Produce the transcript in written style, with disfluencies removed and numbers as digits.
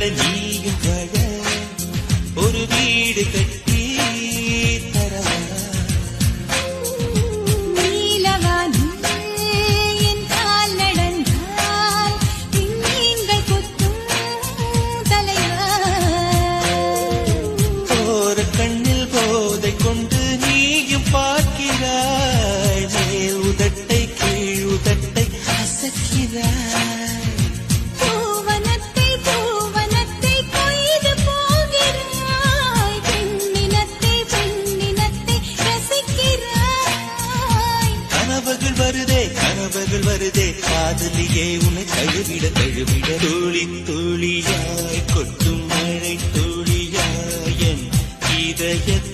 அட நீயும் வாழ ஒரு வீடு கட்டி தரவா பார்க்கிறாய் மேல் உதட்டை கீழ் உதட்டை அசக்கிறாய் பூவனத்தை பூவனத்தை கொய்து போகிறாய் பெண்ணினத்தை பெண்ணினத்தை ரசிக்கிறாய் கனவுகள் வருதே காதலியே உன்னை தழுவிட தழுவிட தோழி தோழியாய் கொட்டும் மழை தோழியாய் என் இதயத்தை